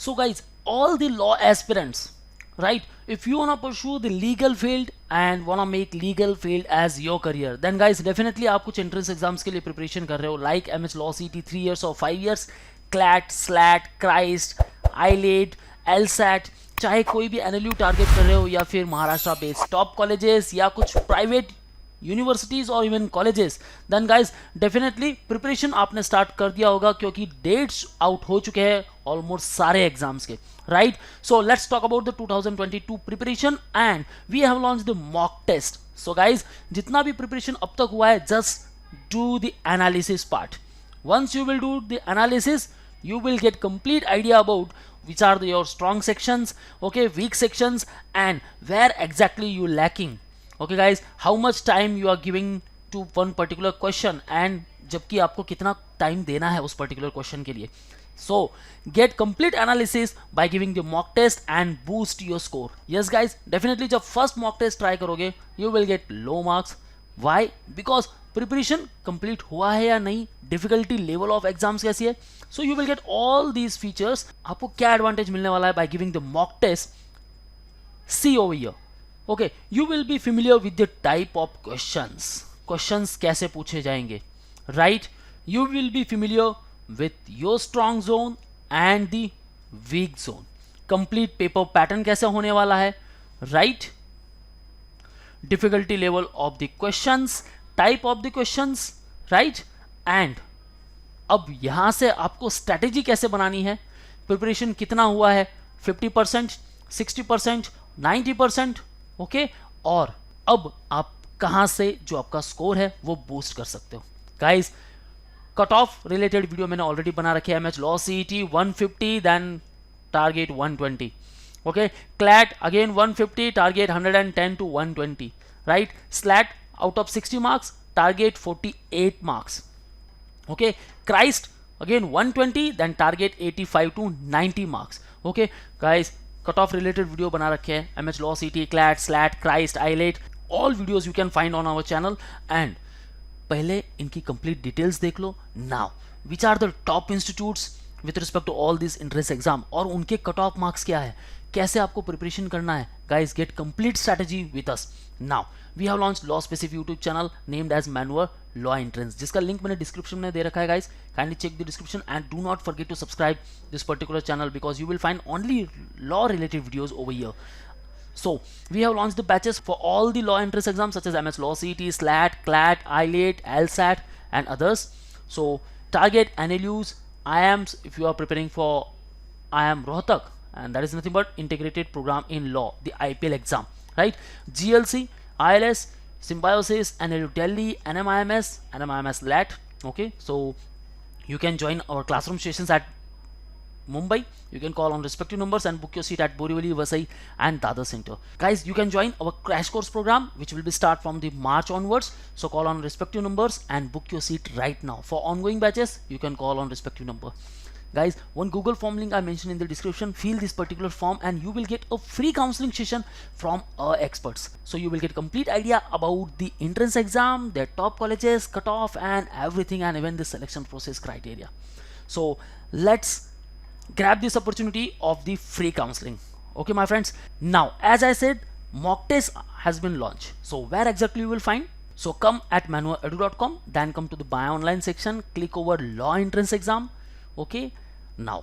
So guys, all the law aspirants, right, if you wanna pursue the legal field and wanna make legal field as your career, then guys definitely आप कुछ entrance exams के लिए preparation कर रहे हो, like MHCET 3 years or 5 years, Clat, Slat, Christ, AILET, LSAT, चाहे कोई भी NLU टारगेट कर रहे हो या फिर महाराष्ट्र बेस्ड टॉप कॉलेजेस या कुछ प्राइवेट यूनिवर्सिटीज और even colleges, then guys definitely preparation आपने स्टार्ट कर दिया होगा क्योंकि डेट्स आउट हो चुके हैं ऑलमोस्ट सारे एग्जाम्स के, right. So let's talk about the 2022 preparation and we have launch the mock test. So guys जितना भी प्रिपरेशन अब तक हुआ है, just do the analysis part. once you will do the analysis, you will get complete idea about which are your strong sections, okay, weak sections, and where exactly you lacking. Okay guys, how much time you are giving to one particular question and जबकि आपको कितना time देना है उस particular question के लिए. So get complete analysis by giving the mock test and boost your score. Yes guys, definitely जब first mock test try करोगे you will get low marks. Why? Because preparation complete हुआ है या नहीं, difficulty level of exams कैसी है. So you will get all these features. आपको क्या एडवांटेज मिलने वाला है by giving the mock test? See over here. Okay, you will be familiar with the type of questions कैसे पूछे जाएंगे, right. You will be familiar with your strong zone and the weak zone. Complete paper pattern कैसे होने वाला है, right. Difficulty level of the questions, type of the questions, right. And अब यहां से आपको स्ट्रेटेजी कैसे बनानी है, प्रिपरेशन कितना हुआ है, 50%, 60%, 90%, ओके. और अब आप कहां से जो आपका स्कोर है वो बूस्ट कर सकते हो. Guys, cut off related video मैंने ऑलरेडी बना रखे है. MH law CET 150, then target 120, okay. CLAT again 150, target 110 to 120, right. SLAT out of 60 marks, target 48 marks, okay. Christ again 120, then target 85 to 90 marks, okay guys. Cut off related video बना रखे हैं, MH law CET, CLAT, SLAT, Christ, AILET, all videos you can find on our channel. And पहले इनकी complete details देख लो. Now which are the top institutes with respect to all this entrance exam और उनके cut off marks क्या है, कैसे आपको प्रिपरेशन करना है. Guys, get complete strategy with us. Now we have launch law specific YouTube channel named as manual law entrance, जिसका link मैंने डिस्क्रिप्शन में दे रखा है. Guys, kindly check the description and do not forget to subscribe this particular channel because you will find only law related videos over here. So we have launched the batches for all the law entrance exams such as MS Law CET, Slat, Clat, AILET, LSAT and others. So target NLUs, IAMs if you are preparing for IAM Rohtak, and that is nothing but integrated program in law, the IPL exam, right. GLC, ILS, Symbiosis, NLU Delhi, NMIMS LAT, okay. So you can join our classroom sessions at Mumbai. You can call on respective numbers and book your seat at Borivali, Vasai and Dadar Center. Guys, you can join our crash course program which will be start from the March onwards. So call on respective numbers and book your seat right now. For ongoing batches, you can call on respective number. Guys, one Google form link I mentioned in the description. Fill this particular form and you will get a free counseling session from our experts. So you will get complete idea about the entrance exam, their top colleges, cutoff and everything, and even the selection process criteria. So let's grab this opportunity of the free counseling, okay my friends. Now as I said, mock test has been launched. So where exactly you will find? So come at manualedu.com, then come to the buy online section, click over law entrance exam, okay. Now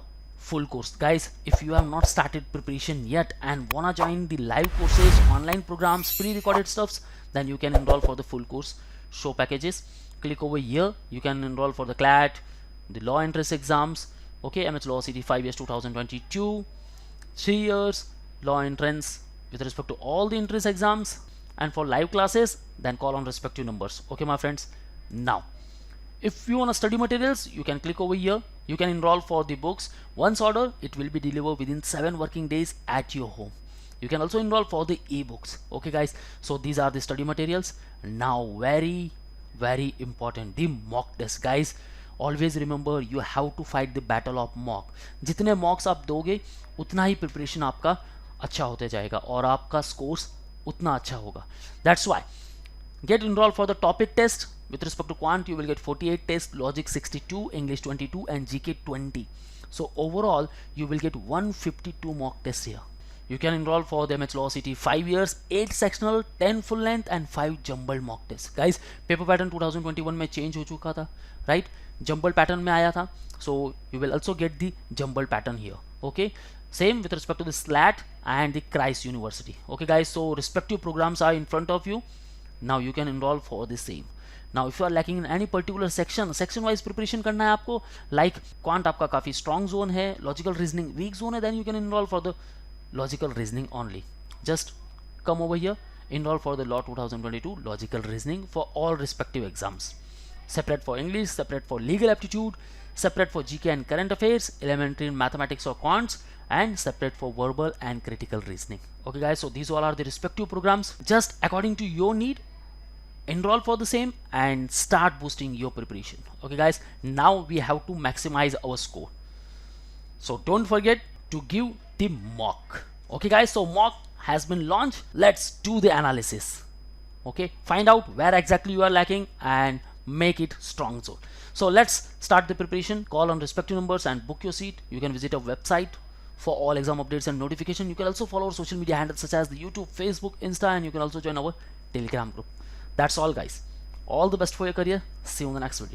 full course. Guys, if you have not started preparation yet and wanna join the live courses, online programs, pre-recorded stuffs, then you can enroll for the full course show packages. Click over here, you can enroll for the Clat, the law entrance exams, okay. MH Law CT 5 years 2022, 3 years law entrance with respect to all the entrance exams, and for live classes then call on respective numbers, okay my friends. Now if you want to study materials, you can click over here, you can enroll for the books. Once order, it will be delivered within 7 working days at your home. You can also enroll for the ebooks, okay guys. So these are the study materials. Now very important, the mock test. Guys, always remember you have to fight the battle of mock. जितने mocks आप दोगे उतना ही preparation आपका अच्छा होते जाएगा और आपका स्कोर्स उतना अच्छा होगा. That's why get enrol for the topic test. With respect to quant, you will get 48 tests, logic 62, English 22 and GK 20. So overall you will get 152 mock tests here. You can enroll for the MH Lawcet 5 years, 8 sectional, 10 full length and 5 jumbled mock tests. Guys, paper pattern 2021 में change हो चुका था, right? Jumble pattern में आया था, so you will also get the jumbled pattern here. Okay, same with respect to the Slat and the Christ University. Okay guys, so respective programs are in front of you. Now you can enroll for the same. Now if you are lacking in any particular section wise preparation करना है आपको, like quant आपका काफ़ी strong zone है, logical reasoning weak zone है, then you can enroll for the logical reasoning only. Just come over here, enroll for the Law 2022 logical reasoning for all respective exams. Separate for English, separate for legal aptitude, separate for GK and current affairs, elementary in mathematics or quants, and separate for verbal and critical reasoning. Okay guys, so these all are the respective programs. Just according to your need, enroll for the same and start boosting your preparation. Okay guys, now we have to maximize our score. So don't forget to give the mock. Okay guys, so mock has been launched. Let's do the analysis. Okay, find out where exactly you are lacking and make it strong zone. So let's start the preparation. Call on respective numbers and book your seat. You can visit our website for all exam updates and notification. You can also follow our social media handles such as the YouTube, Facebook, Insta, and you can also join our Telegram group. That's all guys. All the best for your career. See you in the next video.